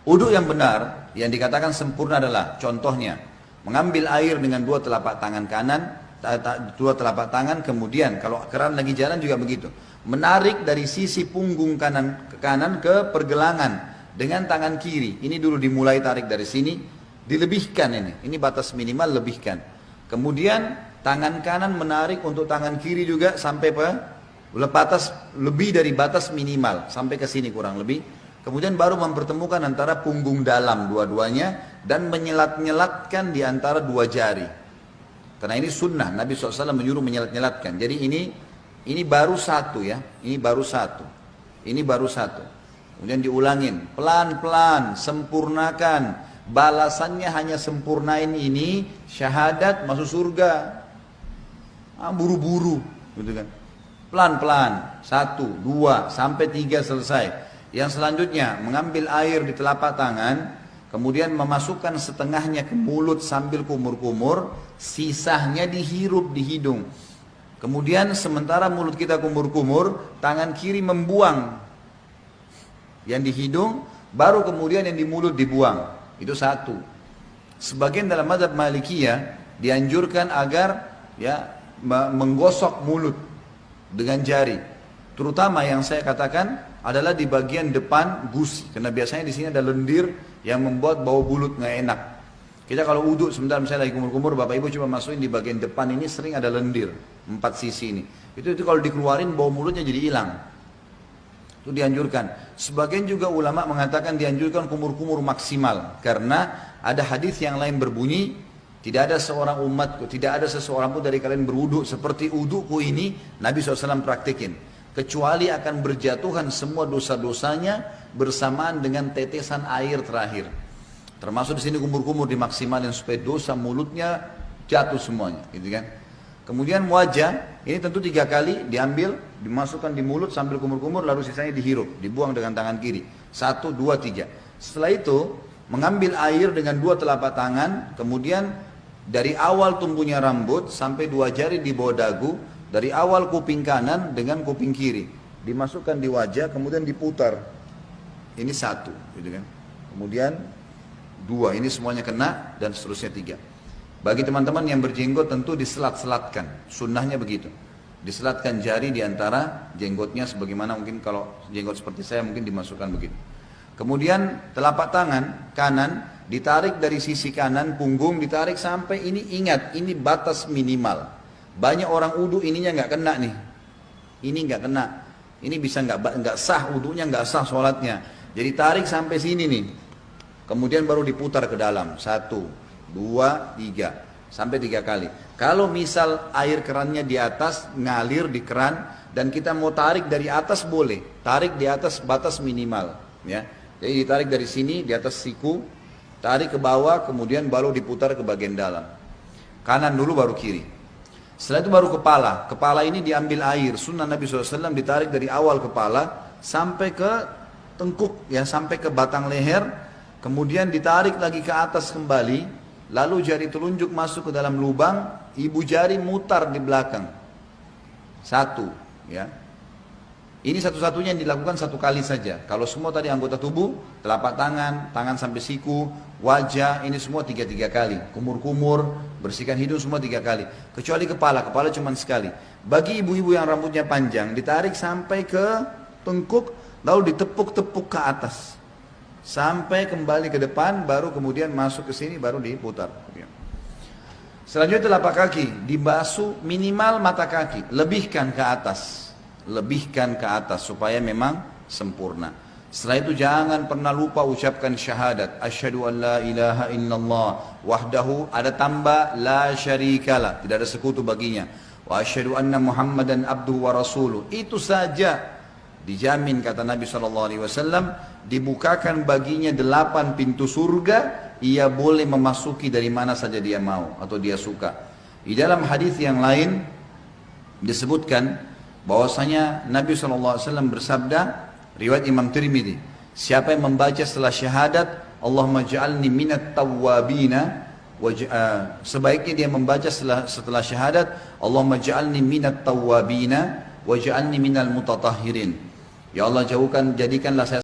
Wudu yang benar, yang dikatakan sempurna adalah, contohnya, mengambil air dengan dua telapak tangan kanan, dua telapak tangan, kemudian kalau keran lagi jalan juga begitu. Menarik dari sisi punggung kanan ke kanan ke pergelangan dengan tangan kiri. Ini dulu dimulai tarik dari sini, dilebihkan ini batas minimal, lebihkan. Kemudian tangan kanan menarik untuk tangan kiri juga sampai batas lebih dari batas minimal, sampai ke sini kurang lebih. Kemudian baru mempertemukan antara punggung dalam dua-duanya dan menyelat-nyelatkan di antara dua jari. Karena ini sunnah, Nabi SAW menyuruh menyelat-nyelatkan. Jadi ini baru satu ya, ini baru satu. Ini baru satu. Kemudian diulangin, pelan-pelan, sempurnakan. Balasannya hanya sempurnain ini, syahadat masuk surga. Buru-buru, gitu kan. Pelan-pelan, 1, 2, sampai 3 selesai. Yang selanjutnya, mengambil air di telapak tangan, kemudian memasukkan setengahnya ke mulut sambil kumur-kumur, sisanya dihirup di hidung. Kemudian sementara mulut kita kumur-kumur, tangan kiri membuang yang di hidung, baru kemudian yang di mulut dibuang. Itu satu. Sebagian dalam mazhab Malikiyah dianjurkan agar ya menggosok mulut dengan jari. Terutama yang saya katakan adalah di bagian depan gusi, karena biasanya di sini ada lendir yang membuat bau mulut nggak enak. Kita kalau uduk sebentar misalnya lagi kumur-kumur, bapak ibu coba masukin di bagian depan ini sering ada lendir 4 sisi ini. Itu kalau dikeluarin bau mulutnya jadi hilang. Itu dianjurkan. Sebagian juga ulama mengatakan dianjurkan kumur-kumur maksimal, karena ada hadis yang lain berbunyi, tidak ada seorang umatku, tidak ada seseorang pun dari kalian berwuduk seperti wudukku ini, Nabi SAW praktikin, kecuali akan berjatuhan semua dosa-dosanya bersamaan dengan tetesan air terakhir. Termasuk di sini kumur-kumur dimaksimalin supaya dosa mulutnya jatuh semuanya, gitu kan? Kemudian wajah, ini tentu 3 kali diambil, dimasukkan di mulut sambil kumur-kumur, lalu sisanya dihirup, dibuang dengan tangan kiri. 1, 2, 3. Setelah itu, mengambil air dengan 2 telapak tangan, kemudian dari awal tumbuhnya rambut sampai 2 jari di bawah dagu, dari awal kuping kanan dengan kuping kiri, dimasukkan di wajah, kemudian diputar. Ini 1, gitu kan? Kemudian 2, ini semuanya kena, dan seterusnya 3. Bagi teman-teman yang berjenggot tentu diselat-selatkan, sunnahnya begitu. Diselatkan jari di antara jenggotnya, sebagaimana mungkin kalau jenggot seperti saya mungkin dimasukkan begitu. Kemudian telapak tangan kanan ditarik dari sisi kanan, punggung ditarik sampai ini, ingat ini batas minimal. Banyak orang wudu ininya nggak kena nih, ini nggak kena, ini bisa nggak sah wudunya, nggak sah sholatnya. Jadi tarik sampai sini nih, kemudian baru diputar ke dalam, 1, 2, 3, sampai 3 kali. Kalau misal air kerannya di atas, ngalir di keran, dan kita mau tarik dari atas boleh, tarik di atas batas minimal, ya. Jadi ditarik dari sini, di atas siku, tarik ke bawah, kemudian baru diputar ke bagian dalam. Kanan dulu baru kiri. Setelah itu baru kepala. Kepala ini diambil air. Sunnah Nabi SAW ditarik dari awal kepala sampai ke tengkuk, ya, sampai ke batang leher. Kemudian ditarik lagi ke atas kembali. Lalu jari telunjuk masuk ke dalam lubang. Ibu jari mutar di belakang. 1, ya. Ini satu-satunya yang dilakukan 1 kali saja. Kalau semua tadi anggota tubuh, telapak tangan, tangan sampai siku, wajah, ini semua 3 kali. Kumur-kumur, bersihkan hidung semua 3 kali. Kecuali kepala cuma sekali. Bagi ibu-ibu yang rambutnya panjang, ditarik sampai ke tengkuk, lalu ditepuk-tepuk ke atas. Sampai kembali ke depan, baru kemudian masuk ke sini, baru diputar. Selanjutnya telapak kaki, dibasuh minimal mata kaki, lebihkan ke atas. Lebihkan ke atas supaya memang sempurna. Setelah itu jangan pernah lupa ucapkan syahadat, asyhadu an la ilaha illallah wahdahu, ada tambah la syarikalah, tidak ada sekutu baginya, wa asyhadu anna muhammadan abduhu wa rasuluh. Itu saja dijamin, kata Nabi SAW, dibukakan baginya 8 pintu surga, ia boleh memasuki dari mana saja dia mau atau dia suka. Di dalam hadis yang lain disebutkan bahwasanya Nabi SAW bersabda, riwayat Imam Tirmidzi, siapa yang membaca setelah syahadat, Allahumma ja'alni minat tawwabina, sebaiknya dia membaca setelah syahadat, Allahumma ja'alni minat tawwabina, wa ja'alni minal mutatahhirin. Ya Allah, jadikanlah saya